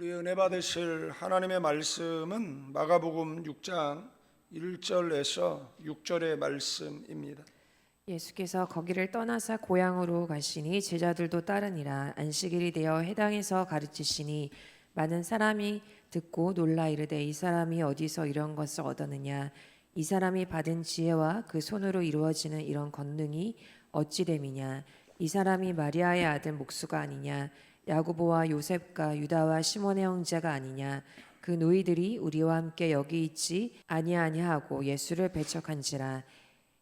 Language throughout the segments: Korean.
우리 은혜 받으실 하나님의 말씀은 마가복음 6장 1절에서 6절의 말씀입니다. 예수께서 거기를 떠나사 고향으로 가시니 제자들도 따르니라. 안식일이 되어 회당에서 가르치시니 많은 사람이 듣고 놀라 이르되 이 사람이 어디서 이런 것을 얻었느냐. 이 사람이 받은 지혜와 그 손으로 이루어지는 이런 권능이 어찌 됨이냐. 이 사람이 마리아의 아들 목수가 아니냐. 야고보와 요셉과 유다와 시몬의 형제가 아니냐. 그 노이들이 우리와 함께 여기 있지 아니하냐 하고 예수를 배척한지라.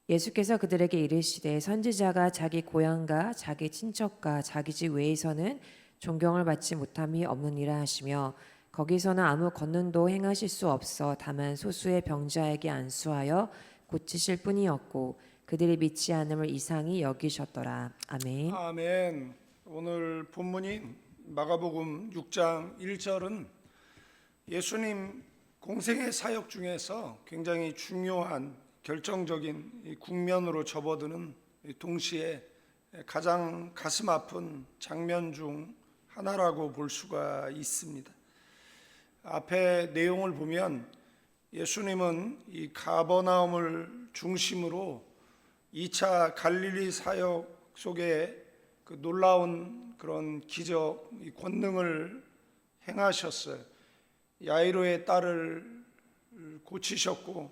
예수께서 그들에게 이르시되 선지자가 자기 고향과 자기 친척과 자기 집 외에서는 존경을 받지 못함이 없느니라 하시며 거기서는 아무 권능도 행하실 수 없어 다만 소수의 병자에게 안수하여 고치실 뿐이었고 그들이 믿지 않음을 이상히 여기셨더라. 아멘. 아멘. 오늘 본문인 마가복음 6장 1절은 예수님 공생의 사역 중에서 굉장히 중요한 결정적인 이 국면으로 접어드는 동시에 가장 가슴 아픈 장면 중 하나라고 볼 수가 있습니다. 앞에 내용을 보면 예수님은 이 가버나움을 중심으로 2차 갈릴리 사역 속에 그 놀라운 그런 기적, 이 권능을 행하셨어요. 야이로의 딸을 고치셨고,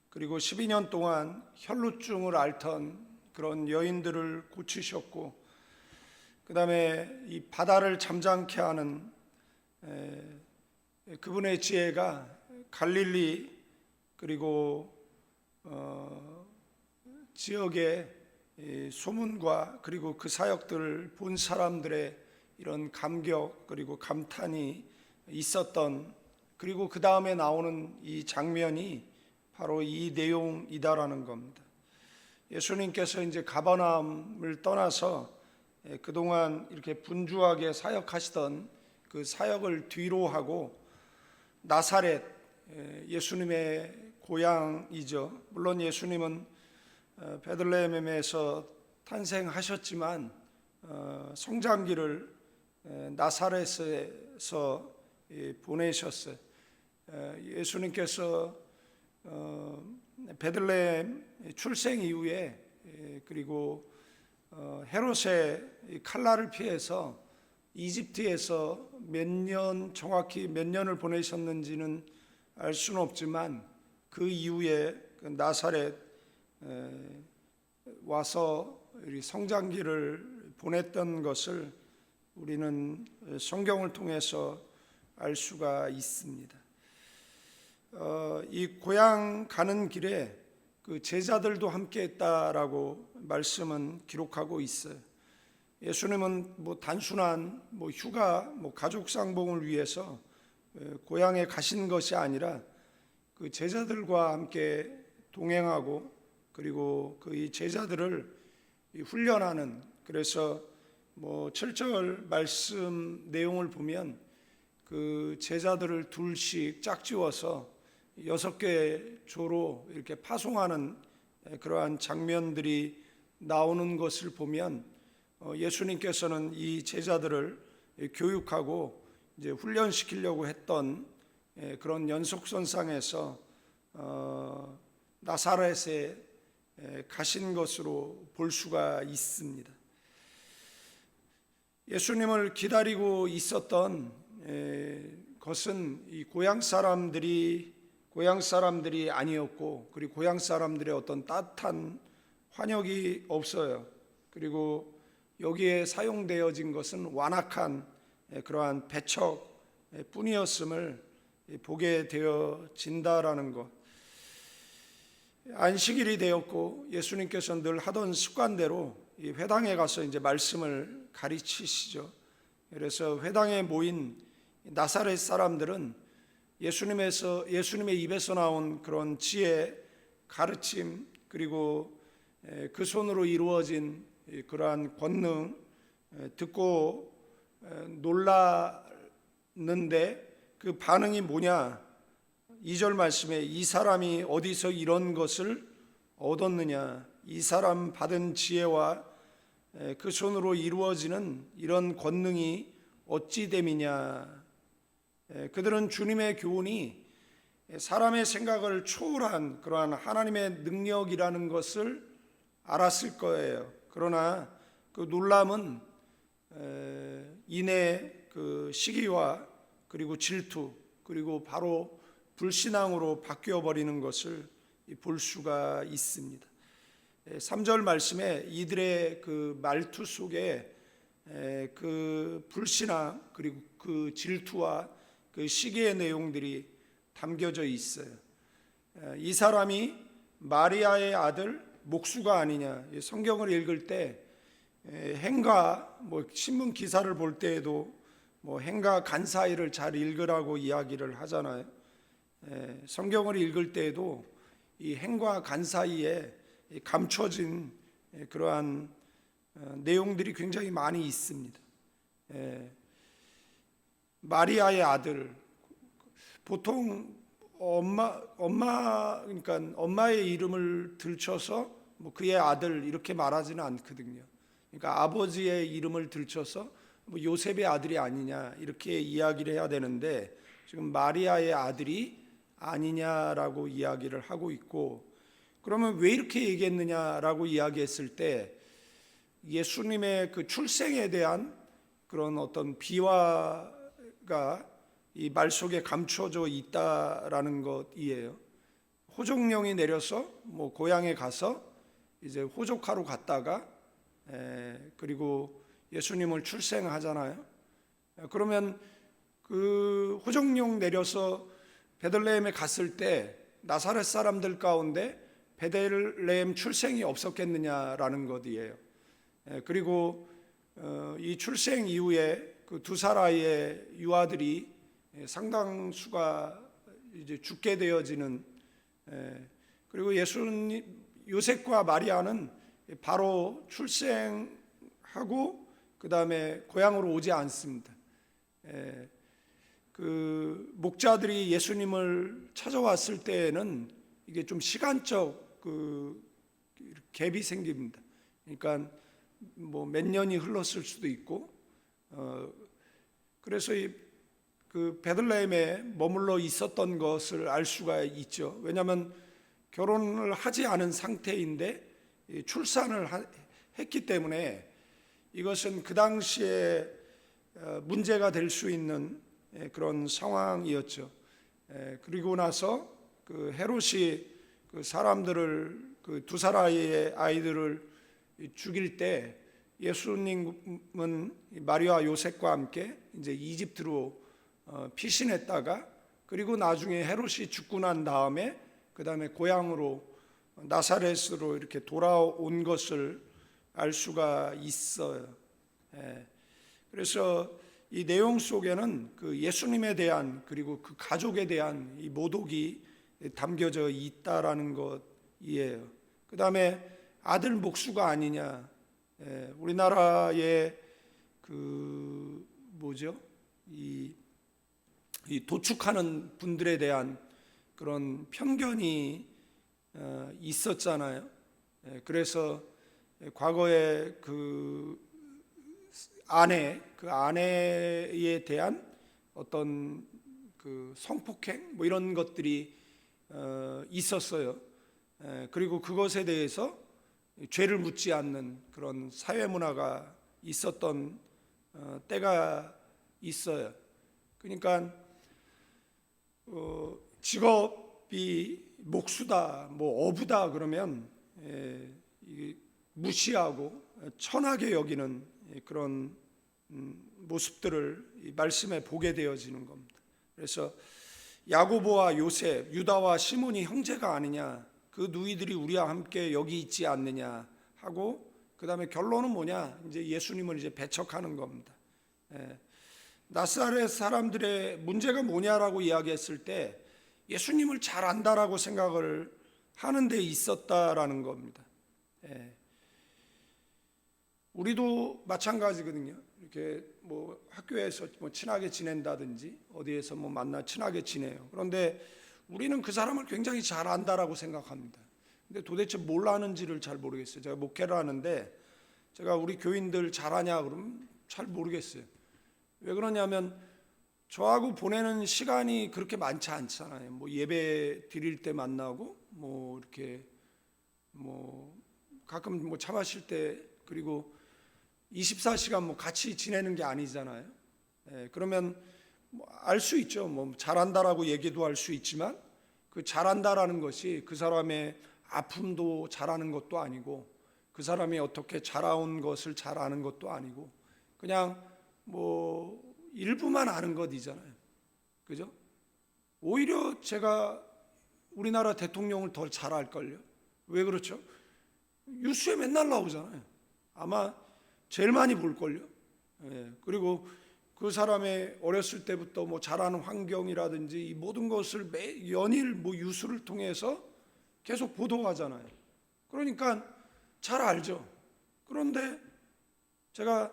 그리고 12년 동안 혈루증을 앓던 그런 여인들을 고치셨고, 그 다음에 이 바다를 잠잠케 하는 그분의 지혜가 갈릴리 그리고 지역의 소문과 그리고 그 사역들을 본 사람들의 이런 감격 그리고 감탄이 있었던, 그리고 그 다음에 나오는 이 장면이 바로 이 내용이다라는 겁니다. 예수님께서 이제 가버나움을 떠나서 그동안 이렇게 분주하게 사역하시던 그 사역을 뒤로 하고 나사렛, 예수님의 고향이죠. 물론 예수님은 베들레헴에서 탄생하셨지만 성장기를 나사렛에서 보내셨어요. 예수님께서 베들레헴 출생 이후에 그리고 헤롯의 칼날을 피해서 이집트에서 정확히 몇 년을 보내셨는지는 알 수는 없지만 그 이후에 그 나사렛 와서 성장기를 보냈던 것을 우리는 성경을 통해서 알 수가 있습니다. 이 고향 가는 길에 그 제자들도 함께 했다라고 말씀은 기록하고 있어요. 예수님은 단순한 휴가, 가족 상봉을 위해서 고향에 가신 것이 아니라 그 제자들과 함께 동행하고 그리고 그 제자들을 훈련하는, 그래서 7절 말씀 내용을 보면 그 제자들을 둘씩 짝지어서 6개의 조로 이렇게 파송하는 그러한 장면들이 나오는 것을 보면 예수님께서는 이 제자들을 교육하고 이제 훈련시키려고 했던 그런 연속선상에서 나사렛에 가신 것으로 볼 수가 있습니다. 예수님을 기다리고 있었던 것은 이 고향 사람들이 아니었고, 그리고 고향 사람들의 어떤 따뜻한 환영이 없어요. 그리고 여기에 사용되어진 것은 완악한 그러한 배척뿐이었음을 보게 되어진다라는 것. 안식일이 되었고 예수님께서 늘 하던 습관대로 이 회당에 가서 이제 말씀을 가르치시죠. 그래서 회당에 모인 나사렛 사람들은 예수님의 입에서 나온 그런 지혜, 가르침, 그리고 그 손으로 이루어진 그러한 권능 듣고 놀랐는데 그 반응이 뭐냐? 2절 말씀에 이 사람이 어디서 이런 것을 얻었느냐, 이 사람 받은 지혜와 그 손으로 이루어지는 이런 권능이 어찌 됨이냐. 그들은 주님의 교훈이 사람의 생각을 초월한 그러한 하나님의 능력이라는 것을 알았을 거예요. 그러나 그 놀람은 인의 그 시기와 그리고 질투 그리고 바로 불신앙으로 바뀌어 버리는 것을 볼 수가 있습니다. 3절 말씀에 이들의 그 말투 속에 그 불신앙 그리고 그 질투와 그 시기의 내용들이 담겨져 있어요. 이 사람이 마리아의 아들 목수가 아니냐. 성경을 읽을 때 행가 신문 기사를 볼 때에도 행가 간사이를 잘 읽으라고 이야기를 하잖아요. 성경을 읽을 때에도 이 행과 간 사이에 감춰진 그러한 내용들이 굉장히 많이 있습니다. 마리아의 아들, 보통 그러니까 엄마의 이름을 들쳐서 그의 아들 이렇게 말하지는 않거든요. 그러니까 아버지의 이름을 들쳐서 요셉의 아들이 아니냐 이렇게 이야기를 해야 되는데 지금 마리아의 아들이 아니냐라고 이야기를 하고 있고, 그러면 왜 이렇게 얘기했느냐라고 이야기했을 때 예수님의 그 출생에 대한 그런 어떤 비화가 이 말 속에 감춰져 있다라는 것이에요. 호족령이 내려서 고향에 가서 이제 호족하러 갔다가 그리고 예수님을 출생하잖아요. 그러면 그 호족령 내려서 베들레헴에 갔을 때 나사렛 사람들 가운데 베들레헴 출생이 없었겠느냐라는 것이에요. 그리고 이 출생 이후에 그 두 사라의 유아들이 상당수가 이제 죽게 되어지는, 그리고 예수님 요셉과 마리아는 바로 출생하고 그 다음에 고향으로 오지 않습니다. 그 목자들이 예수님을 찾아왔을 때에는 이게 좀 시간적 그 갭이 생깁니다. 그러니까 몇 년이 흘렀을 수도 있고, 그래서 그 베들레헴에 머물러 있었던 것을 알 수가 있죠. 왜냐하면 결혼을 하지 않은 상태인데 출산을 했기 때문에 이것은 그 당시에 문제가 될 수 있는 그런 상황이었죠. 그리고 나서 그 헤롯이 그 사람들을 그 두 사라의 아이들을 죽일 때 예수님은 마리아 요셉과 함께 이제 이집트로 피신했다가, 그리고 나중에 헤롯이 죽고 난 다음에 그 다음에 고향으로 나사렛으로 이렇게 돌아온 것을 알 수가 있어요. 그래서 이 내용 속에는 그 예수님에 대한 그리고 그 가족에 대한 이 모독이 담겨져 있다라는 것이에요. 그 다음에 아들 목수가 아니냐. 우리나라의 그 이 도축하는 분들에 대한 그런 편견이 있었잖아요. 그래서 과거에 그 아내에 대한 어떤 그 성폭행 이런 것들이 있었어요. 그리고 그것에 대해서 죄를 묻지 않는 그런 사회 문화가 있었던 때가 있어요. 그러니까 직업이 목수다, 어부다 그러면 무시하고 천하게 여기는 그런 모습들을 이 말씀에 보게 되어지는 겁니다. 그래서 야고보와 요셉, 유다와 시몬이 형제가 아니냐, 그 누이들이 우리와 함께 여기 있지 않느냐 하고, 그 다음에 결론은 뭐냐, 이제 예수님을 이제 배척하는 겁니다. 나사렛 사람들의 문제가 뭐냐라고 이야기했을 때 예수님을 잘 안다라고 생각을 하는 데 있었다라는 겁니다. 우리도 마찬가지거든요. 이렇게 학교에서 친하게 지낸다든지 어디에서 만나 친하게 지내요. 그런데 우리는 그 사람을 굉장히 잘 안다라고 생각합니다. 근데 도대체 뭘 아는지를 잘 모르겠어요. 제가 목회를 하는데 제가 우리 교인들 잘 아냐 그러면 잘 모르겠어요. 왜 그러냐면 저하고 보내는 시간이 그렇게 많지 않잖아요. 뭐 예배 드릴 때 만나고 뭐 이렇게 뭐 가끔 뭐 차 마실 때, 그리고 24시간 뭐 같이 지내는 게 아니잖아요. 그러면 알 수 있죠. 뭐 잘한다라고 얘기도 할 수 있지만 그 잘한다라는 것이 그 사람의 아픔도 잘하는 것도 아니고 그 사람이 어떻게 자라온 것을 잘 아는 것도 아니고 그냥 뭐 일부만 아는 것이잖아요. 그죠? 오히려 제가 우리나라 대통령을 더 잘 알걸요. 왜 그렇죠? 뉴스에 맨날 나오잖아요. 아마 제일 많이 볼걸요. 그리고 그 사람의 어렸을 때부터 뭐 자라는 환경이라든지 이 모든 것을 연일 뭐 뉴스를 통해서 계속 보도하잖아요. 그러니까 잘 알죠. 그런데 제가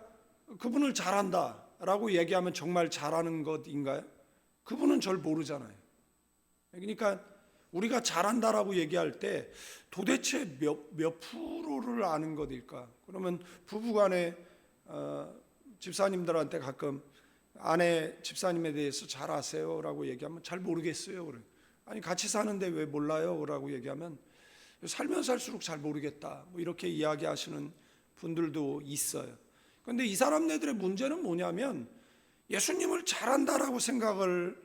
그분을 잘한다라고 얘기하면 정말 잘하는 것인가요? 그분은 절 모르잖아요. 그러니까 우리가 잘한다라고 얘기할 때 도대체 몇 프로를 아는 것일까? 그러면 부부간에 집사님들한테 가끔 아내 집사님에 대해서 잘 아세요라고 얘기하면 잘 모르겠어요. 그래. 아니 같이 사는데 왜 몰라요라고 얘기하면 살면 살수록 잘 모르겠다. 뭐 이렇게 이야기하시는 분들도 있어요. 그런데 이 사람네들의 문제는 뭐냐면 예수님을 잘한다라고 생각을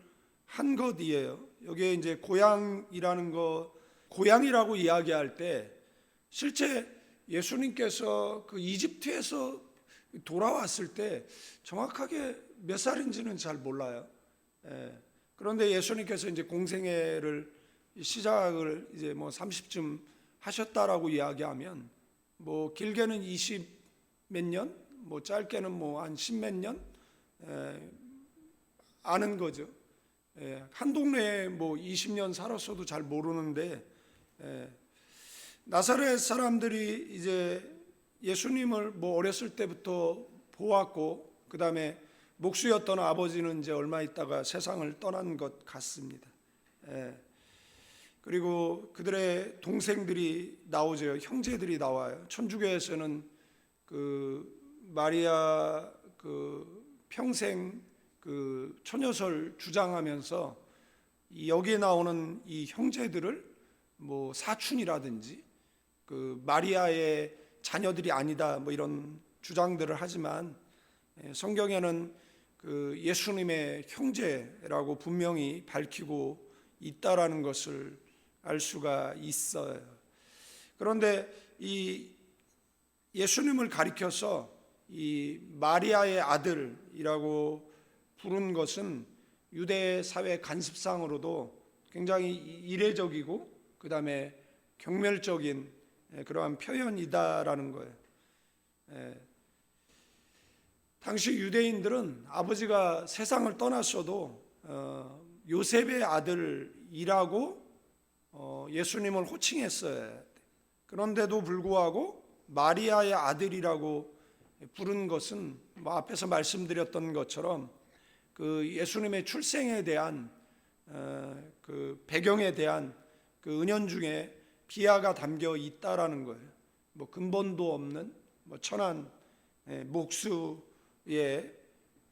한 것이에요. 여기에 이제 고향이라는 거, 고향이라고 이야기할 때 실제 예수님께서 그 이집트에서 돌아왔을 때 정확하게 몇 살인지는 잘 몰라요. 그런데 예수님께서 이제 공생애를 시작을 이제 뭐 30쯤 하셨다라고 이야기하면 뭐 길게는 20 몇 년, 뭐 짧게는 뭐 한 10 몇 년 아는 거죠. 한 동네에 뭐 20년 살았어도 잘 모르는데 나사렛 사람들이 이제 예수님을 뭐 어렸을 때부터 보았고 그 다음에 목수였던 아버지는 이제 얼마 있다가 세상을 떠난 것 같습니다. 그리고 그들의 동생들이 나오죠. 형제들이 나와요. 천주교에서는 그 마리아 그 평생 그 처녀설 주장하면서 여기에 나오는 이 형제들을 뭐 사춘이라든지 그 마리아의 자녀들이 아니다 뭐 이런 주장들을 하지만 성경에는 그 예수님의 형제라고 분명히 밝히고 있다라는 것을 알 수가 있어요. 그런데 이 예수님을 가리켜서 이 마리아의 아들이라고 부른 것은 유대 사회 관습상으로도 굉장히 이례적이고 그 다음에 경멸적인 그러한 표현이다라는 거예요. 당시 유대인들은 아버지가 세상을 떠났어도 요셉의 아들이라고 예수님을 호칭했어요. 그런데도 불구하고 마리아의 아들이라고 부른 것은 뭐 앞에서 말씀드렸던 것처럼 그 예수님의 출생에 대한 그 배경에 대한 그 은연중에 비하가 담겨 있다라는 거예요. 뭐 근본도 없는 뭐 천한 목수의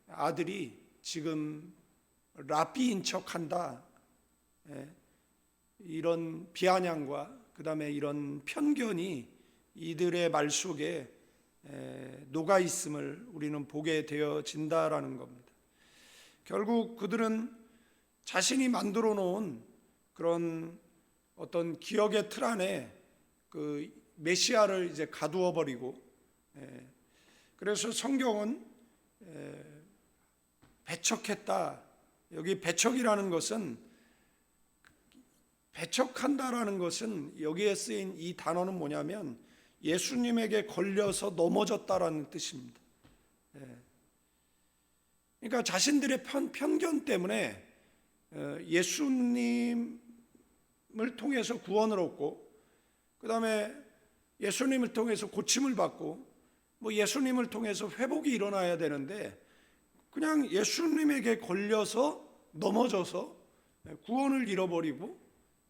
아들이 지금 랍비인 척한다. 이런 비아냥과 그 다음에 이런 편견이 이들의 말 속에 녹아 있음을 우리는 보게 되어진다라는 겁니다. 결국 그들은 자신이 만들어 놓은 그런 어떤 기억의 틀 안에 그 메시아를 이제 가두어 버리고, 그래서 성경은 배척했다. 여기 배척이라는 것은, 배척한다라는 것은 여기에 쓰인 이 단어는 뭐냐면 예수님에게 걸려서 넘어졌다라는 뜻입니다. 그러니까 자신들의 편견 때문에 예수님을 통해서 구원을 얻고 그 다음에 예수님을 통해서 고침을 받고 뭐 예수님을 통해서 회복이 일어나야 되는데 그냥 예수님에게 걸려서 넘어져서 구원을 잃어버리고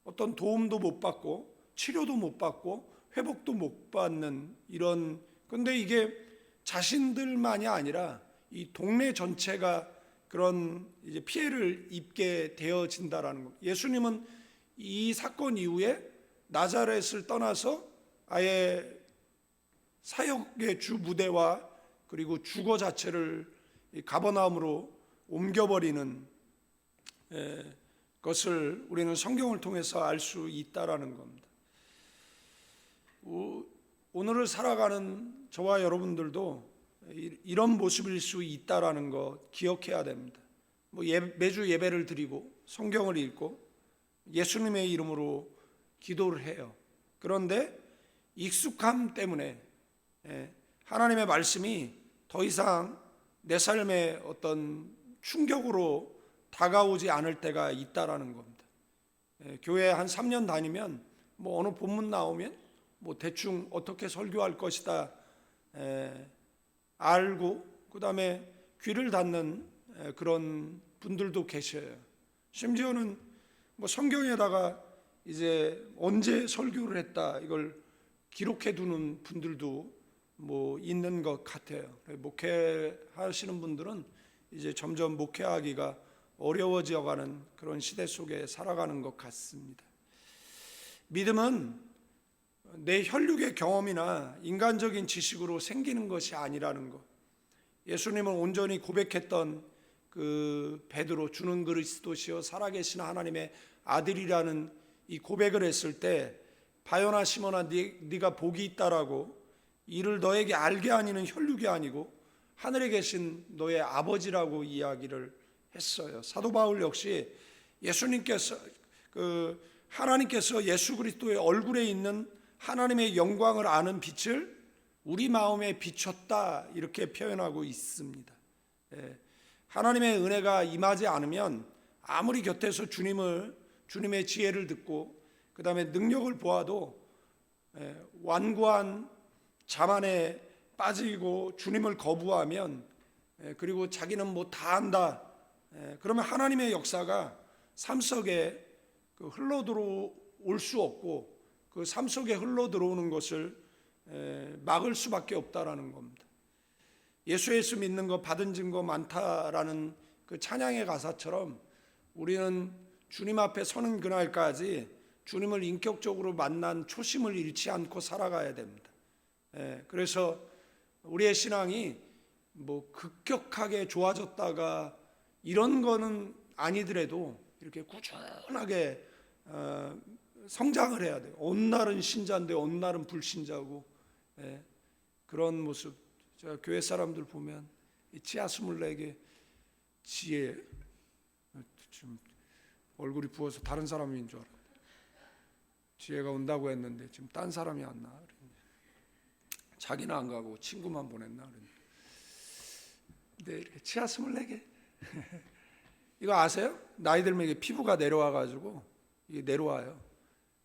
어떤 도움도 못 받고 치료도 못 받고 회복도 못 받는 이런, 근데 이게 자신들만이 아니라 이 동네 전체가 그런 이제 피해를 입게 되어진다라는 것. 예수님은 이 사건 이후에 나자렛을 떠나서 아예 사역의 주 무대와 그리고 주거 자체를 이 가버나움으로 옮겨버리는 것을 우리는 성경을 통해서 알 수 있다라는 겁니다. 오늘을 살아가는 저와 여러분들도 이런 모습일 수 있다라는 거 기억해야 됩니다. 매주 예배를 드리고 성경을 읽고 예수님의 이름으로 기도를 해요. 그런데 익숙함 때문에 하나님의 말씀이 더 이상 내 삶에 어떤 충격으로 다가오지 않을 때가 있다라는 겁니다. 교회 한 3년 다니면 어느 본문 나오면 대충 어떻게 설교할 것이다 알고 그 다음에 귀를 닫는 그런 분들도 계셔요. 심지어는 성경에다가 이제 언제 설교를 했다 이걸 기록해 두는 분들도 있는 것 같아요. 목회하시는 분들은 이제 점점 목회하기가 어려워져가는 그런 시대 속에 살아가는 것 같습니다. 믿음은 내 혈육의 경험이나 인간적인 지식으로 생기는 것이 아니라는 것. 예수님을 온전히 고백했던 그 베드로, 주는 그리스도시요 살아계신 하나님의 아들이라는 이 고백을 했을 때 바요나 시몬아 네가 복이 있다라고 이를 너에게 알게 하니는 혈육이 아니고 하늘에 계신 너의 아버지라고 이야기를 했어요. 사도 바울 역시 예수님께서 하나님께서 예수 그리스도의 얼굴에 있는 하나님의 영광을 아는 빛을 우리 마음에 비췄다 이렇게 표현하고 있습니다. 하나님의 은혜가 임하지 않으면 아무리 곁에서 주님의 지혜를 듣고 그 다음에 능력을 보아도 완고한 자만에 빠지고 주님을 거부하면 그리고 자기는 다 안다 그러면 하나님의 역사가 삶 속에 흘러 들어올 수 없고 그 삶 속에 흘러 들어오는 것을 막을 수밖에 없다라는 겁니다. 예수 믿는 거 받은 증거 많다라는 그 찬양의 가사처럼 우리는 주님 앞에 서는 그날까지 주님을 인격적으로 만난 초심을 잃지 않고 살아가야 됩니다. 그래서 우리의 신앙이 급격하게 좋아졌다가 이런 거는 아니더라도 이렇게 꾸준하게 성장을 해야 돼요. 어느 날은 신자인데 어느 날은 불신자고 그런 모습. 제가 교회 사람들 보면 지하 24개 지혜 지금 얼굴이 부어서 다른 사람인 줄 알았는데 지혜가 온다고 했는데 지금 딴 사람이 왔나 자기는 안 가고 친구만 보냈나 근데 이렇게 지하 24개 이거 아세요? 나이 들면 이게 피부가 내려와가지고 이게 내려와요.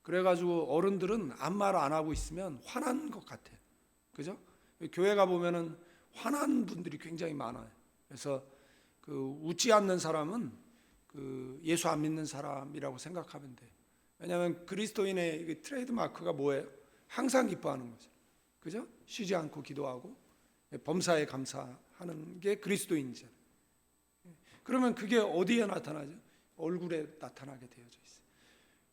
그래가지고 어른들은 아무 말 안 하고 있으면 화난 것 같아요. 그죠? 교회 가 보면은 화난 분들이 굉장히 많아요. 그래서 웃지 않는 사람은 예수 안 믿는 사람이라고 생각하면 돼요. 왜냐하면 그리스도인의 트레이드 마크가 뭐예요? 항상 기뻐하는 거죠. 그죠? 쉬지 않고 기도하고 범사에 감사하는 게 그리스도인이잖아요. 그러면 그게 어디에 나타나죠? 얼굴에 나타나게 되어져 있어요.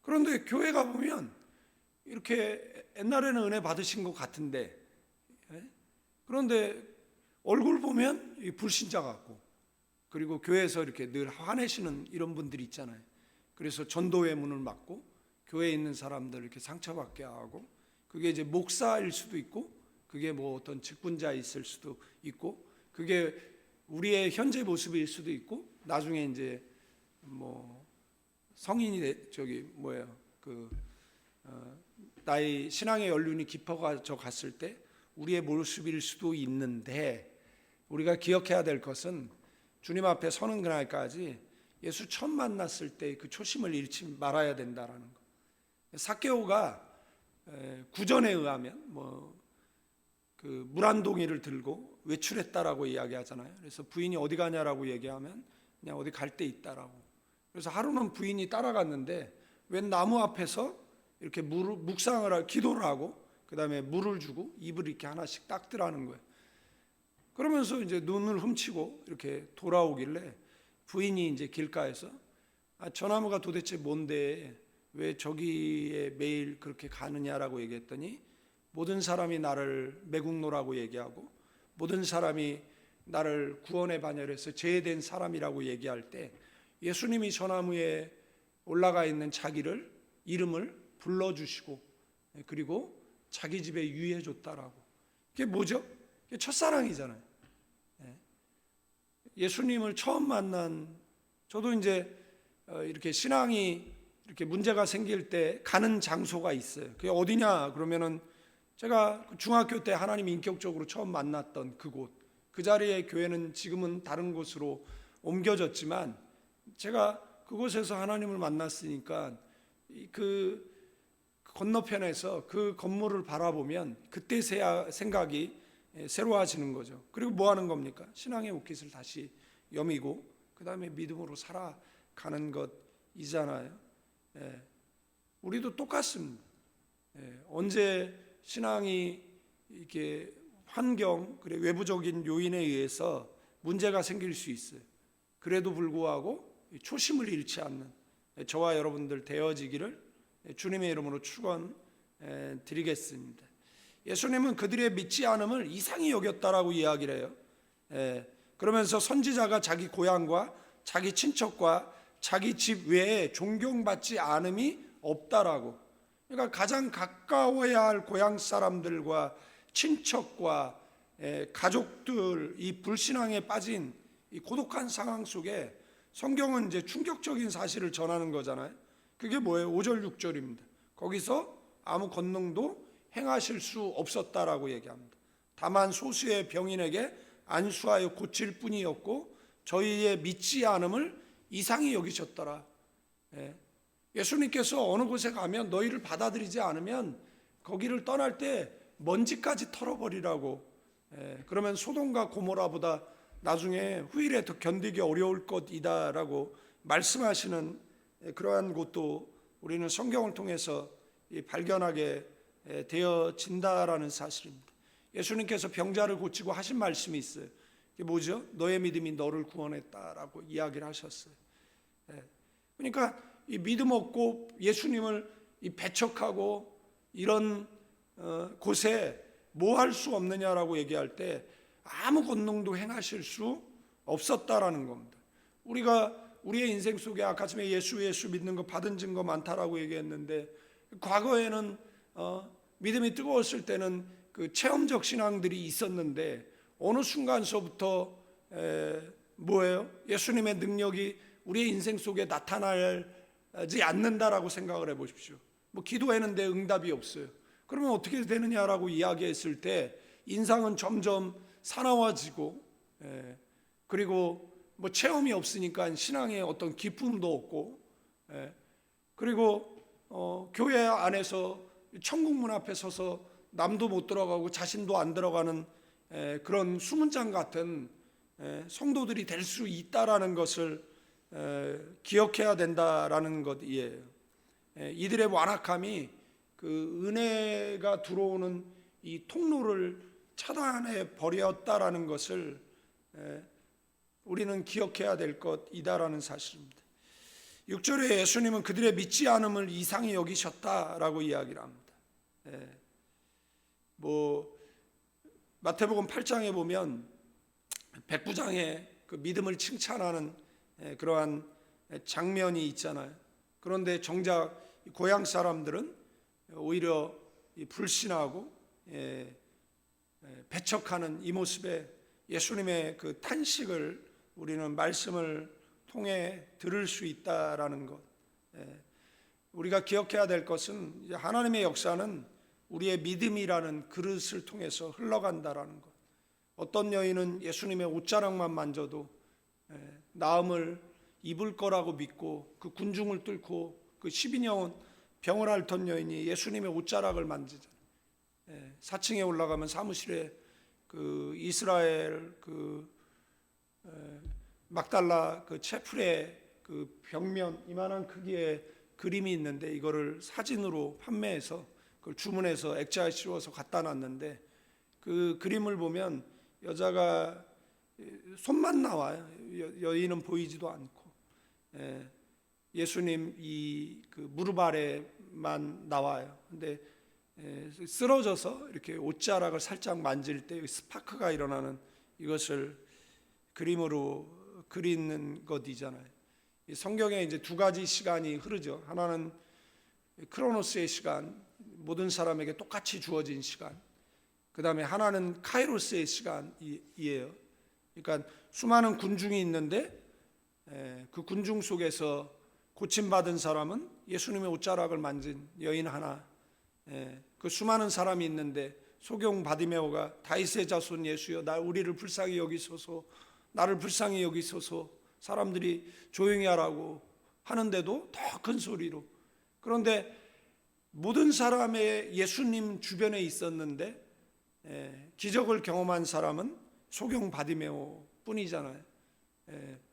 그런데 교회 가 보면 이렇게 옛날에는 은혜 받으신 것 같은데 그런데 얼굴 보면 불신자 같고 그리고 교회에서 이렇게 늘 화내시는 이런 분들이 있잖아요. 그래서 전도의 문을 막고 교회에 있는 사람들 이렇게 상처받게 하고 그게 이제 목사일 수도 있고 그게 어떤 직분자 있을 수도 있고 그게 우리의 현재 모습일 수도 있고 나중에 이제 성인이 나의 신앙의 연륜이 깊어져 갔을 때 우리의 모습일 수도 있는데 우리가 기억해야 될 것은 주님 앞에 서는 그날까지 예수 처음 만났을 때 그 초심을 잃지 말아야 된다라는 거. 삭개오가 구전에 의하면 물 한 동이를 들고 외출했다라고 이야기하잖아요. 그래서 부인이 어디 가냐라고 얘기하면 그냥 어디 갈 데 있다라고. 그래서 하루는 부인이 따라갔는데 웬 나무 앞에서 이렇게 묵상을 기도를 하고 그 다음에 물을 주고 입을 이렇게 하나씩 닦더라는 거예요. 그러면서 이제 눈을 훔치고 이렇게 돌아오길래 부인이 이제 길가에서 저 나무가 도대체 뭔데 왜 저기에 매일 그렇게 가느냐라고 얘기했더니 모든 사람이 나를 매국노라고 얘기하고 모든 사람이 나를 구원의 반열에서 제외된 사람이라고 얘기할 때 예수님이 저 나무에 올라가 있는 자기를 이름을 불러주시고 그리고 자기 집에 유해 줬다라고. 그게 뭐죠? 그게 첫사랑이잖아요. 예수님을 처음 만난 저도 이제 이렇게 신앙이 이렇게 문제가 생길 때 가는 장소가 있어요. 그게 어디냐 그러면은 제가 중학교 때 하나님 인격적으로 처음 만났던 그곳, 그 자리에 교회는 지금은 다른 곳으로 옮겨졌지만 제가 그곳에서 하나님을 만났으니까 그 건너편에서 그 건물을 바라보면 그때 생각이 새로워지는 거죠. 그리고 뭐 하는 겁니까? 신앙의 옷깃을 다시 여미고 그 다음에 믿음으로 살아가는 것이잖아요. 우리도 똑같습니다. 언제 신앙이 이렇게 환경, 그래 외부적인 요인에 의해서 문제가 생길 수 있어요. 그래도 불구하고 초심을 잃지 않는 저와 여러분들 되어지기를 주님의 이름으로 축원드리겠습니다. 예수님은 그들의 믿지 않음을 이상히 여겼다라고 이야기를 해요. 그러면서 선지자가 자기 고향과 자기 친척과 자기 집 외에 존경받지 않음이 없다라고. 그러니까 가장 가까워야 할 고향 사람들과 친척과 가족들, 이 불신앙에 빠진 이 고독한 상황 속에 성경은 이제 충격적인 사실을 전하는 거잖아요. 그게 뭐예요? 5절 6절입니다. 거기서 아무 권능도 행하실 수 없었다라고 얘기합니다. 다만 소수의 병인에게 안수하여 고칠 뿐이었고 저희의 믿지 않음을 이상히 여기셨더라. 예수님께서 어느 곳에 가면 너희를 받아들이지 않으면 거기를 떠날 때 먼지까지 털어버리라고. 그러면 소돔과 고모라보다 나중에 후일에 더 견디기 어려울 것이다라고 말씀하시는 그러한 곳도 우리는 성경을 통해서 발견하게 되어진다라는 사실입니다. 예수님께서 병자를 고치고 하신 말씀이 있어요. 이게 뭐죠? 너의 믿음이 너를 구원했다라고 이야기를 하셨어요. 그러니까 이 믿음 없고 예수님을 이 배척하고 이런 곳에 뭐 할 수 없느냐라고 얘기할 때 아무 권능도 행하실 수 없었다라는 겁니다. 우리가 우리의 인생 속에 아까 전에 예수 믿는 거 받은 증거 많다라고 얘기했는데 과거에는 믿음이 뜨거웠을 때는 그 체험적 신앙들이 있었는데 어느 순간서부터 뭐예요? 예수님의 능력이 우리의 인생 속에 나타나지 않는다라고 생각을 해보십시오. 뭐 기도했는데 응답이 없어요. 그러면 어떻게 되느냐라고 이야기했을 때 인상은 점점 사나워지고 그리고 뭐 체험이 없으니까 신앙의 어떤 기쁨도 없고 그리고 교회 안에서 천국 문 앞에 서서 남도 못 들어가고 자신도 안 들어가는 그런 수문장 같은 성도들이 될 수 있다라는 것을 기억해야 된다라는 것이에요. 이들의 완악함이 그 은혜가 들어오는 이 통로를 차단해 버렸다라는 것을 우리는 기억해야 될 것이다라는 사실입니다. 6절에 예수님은 그들의 믿지 않음을 이상히 여기셨다라고 이야기를 합니다. 뭐 마태복음 8장에 보면 백부장의 그 믿음을 칭찬하는 그러한 장면이 있잖아요. 그런데 정작 고향 사람들은 오히려 불신하고 배척하는 이 모습에 예수님의 그 탄식을 우리는 말씀을 통해 들을 수 있다라는 것. 우리가 기억해야 될 것은 하나님의 역사는 우리의 믿음이라는 그릇을 통해서 흘러간다라는 것. 어떤 여인은 예수님의 옷자락만 만져도 나음을 입을 거라고 믿고 그 군중을 뚫고 그 12년 병을 앓던 여인이 예수님의 옷자락을 만지잖아요. 4층에 올라가면 사무실에 그 이스라엘 그 막달라 그 채플의 그 벽면 이만한 크기의 그림이 있는데 이거를 사진으로 판매해서 그걸 주문해서 액자에 씌워서 갖다 놨는데 그 그림을 보면 여자가 손만 나와요. 여인은 보이지도 않고 예수님 이 그 무릎 아래만 나와요. 근데 쓰러져서 이렇게 옷자락을 살짝 만질 때 스파크가 일어나는 이것을 그림으로 그리는 것이잖아요. 이 성경에 이제 두 가지 시간이 흐르죠. 하나는 크로노스의 시간, 모든 사람에게 똑같이 주어진 시간. 그 다음에 하나는 카이로스의 시간이에요. 그러니까 수많은 군중이 있는데 그 군중 속에서 고침받은 사람은 예수님의 옷자락을 만진 여인 하나. 그 수많은 사람이 있는데 소경 바디메오가 다윗의 자손 예수여 우리를 불쌍히 여기소서, 나를 불쌍히 여기소서, 사람들이 조용히 하라고 하는데도 더 큰 소리로. 그런데 모든 사람의 예수님 주변에 있었는데 기적을 경험한 사람은 소경 바디메오 뿐이잖아요.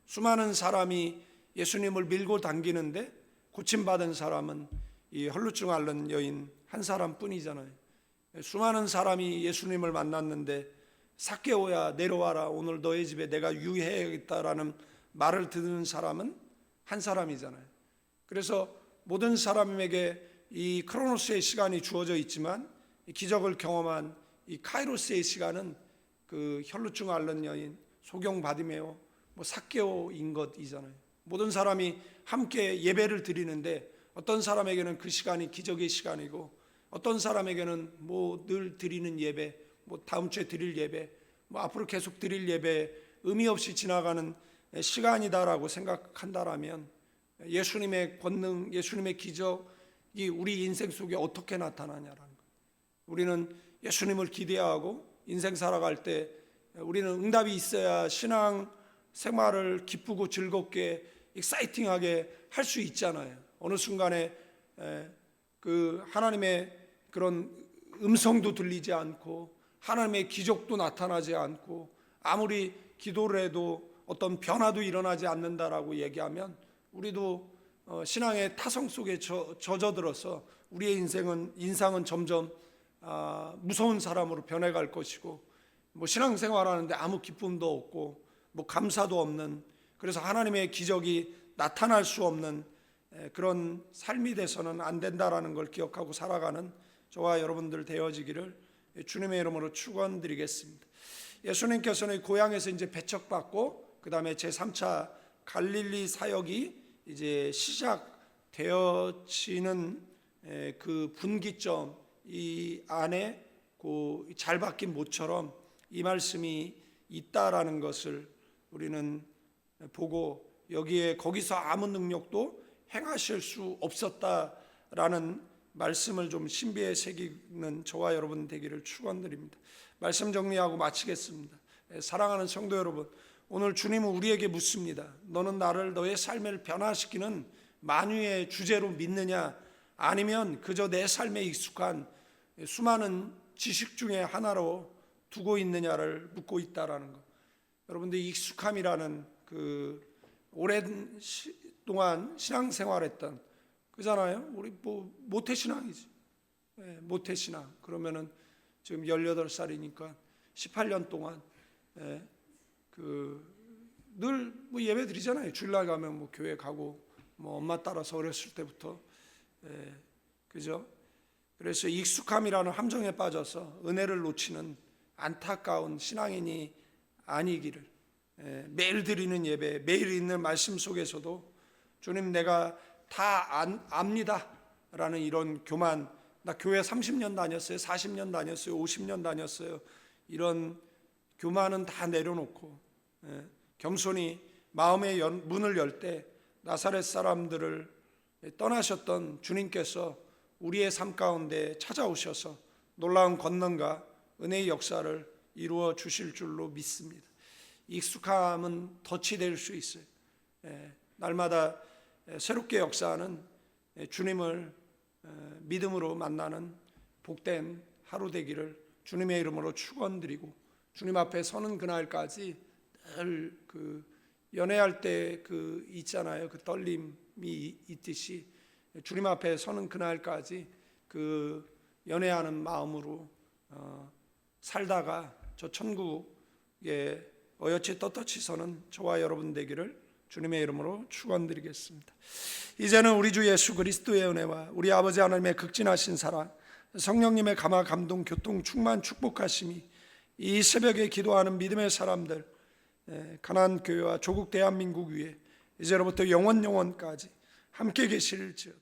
수많은 사람이 예수님을 밀고 당기는데 고침받은 사람은 이 혈루증 앓는 여인 한 사람 뿐이잖아요. 수많은 사람이 예수님을 만났는데 삭개오야 내려와라, 오늘 너의 집에 내가 유의해야겠다라는 말을 듣는 사람은 한 사람이잖아요. 그래서 모든 사람에게 이 크로노스의 시간이 주어져 있지만 기적을 경험한 이 카이로스의 시간은 그 혈루증 앓는 여인 소경 바디메오 삭개오인 것이잖아요. 모든 사람이 함께 예배를 드리는데 어떤 사람에게는 그 시간이 기적의 시간이고 어떤 사람에게는 늘 드리는 예배, 다음 주에 드릴 예배, 앞으로 계속 드릴 예배 의미 없이 지나가는 시간이다라고 생각한다라면 예수님의 권능, 예수님의 기적이 우리 인생 속에 어떻게 나타나냐라는 거예요. 우리는 예수님을 기대하고 인생 살아갈 때 우리는 응답이 있어야 신앙 생활을 기쁘고 즐겁게 익사이팅하게 할 수 있잖아요. 어느 순간에 그 하나님의 그런 음성도 들리지 않고 하나님의 기적도 나타나지 않고 아무리 기도를 해도 어떤 변화도 일어나지 않는다라고 얘기하면 우리도 신앙의 타성 속에 젖어들어서 우리의 인상은 점점 무서운 사람으로 변해갈 것이고 신앙생활하는데 아무 기쁨도 없고 감사도 없는, 그래서 하나님의 기적이 나타날 수 없는 그런 삶이 돼서는 안 된다라는 걸 기억하고 살아가는 저와 여러분들 되어지기를 주님의 이름으로 축원드리겠습니다. 예수님께서는 고향에서 이제 배척받고 그 다음에 제3차 갈릴리 사역이 이제 시작되어지는 그 분기점 이 안에 그 잘 박힌 못처럼 이 말씀이 있다라는 것을 우리는 보고 여기에 거기서 아무 능력도 행하실 수 없었다라는 말씀을 좀 신비에 새기는 저와 여러분 되기를 축원드립니다. 말씀 정리하고 마치겠습니다. 사랑하는 성도 여러분, 오늘 주님은 우리에게 묻습니다. 너는 나를 너의 삶을 변화시키는 만유의 주제로 믿느냐, 아니면 그저 내 삶에 익숙한 수많은 지식 중에 하나로 두고 있느냐를 묻고 있다라는 것. 여러분들 익숙함이라는 그 오랜 동안 신앙생활했던 그잖아요. 우리 모태신앙이지. 모태신앙. 그러면은 지금 18살이니까 18년 동안 늘 예배 드리잖아요. 주일날 가면 교회 가고 엄마 따라서 어렸을 때부터 그죠? 그래서 익숙함이라는 함정에 빠져서 은혜를 놓치는 안타까운 신앙인이 아니기를, 매일 드리는 예배, 매일 있는 말씀 속에서도 주님 내가 다 압니다 라는 이런 교만, 나 교회 30년 다녔어요, 40년 다녔어요, 50년 다녔어요, 이런 교만은 다 내려놓고 겸손히 마음의 문을 열 때 나사렛 사람들을 떠나셨던 주님께서 우리의 삶 가운데 찾아오셔서 놀라운 권능과 은혜의 역사를 이루어 주실 줄로 믿습니다. 익숙함은 덫이 될 수 있어요. 날마다 새롭게 역사하는 주님을 믿음으로 만나는 복된 하루 되기를 주님의 이름으로 축원드리고, 주님 앞에 서는 그날까지 늘 연애할 때 있잖아요. 그 떨림이 있듯이 주님 앞에 서는 그날까지 연애하는 마음으로 살다가 저 천국에 어여치 떳떳이 서는 저와 여러분 되기를 주님의 이름으로 축원드리겠습니다. 이제는 우리 주 예수 그리스도의 은혜와 우리 아버지 하나님의 극진하신 사랑, 성령님의 감화 감동 교통 충만 축복하심이 이 새벽에 기도하는 믿음의 사람들, 가나안 교회와 조국 대한민국 위에 이제로부터 영원까지 함께 계실지어다.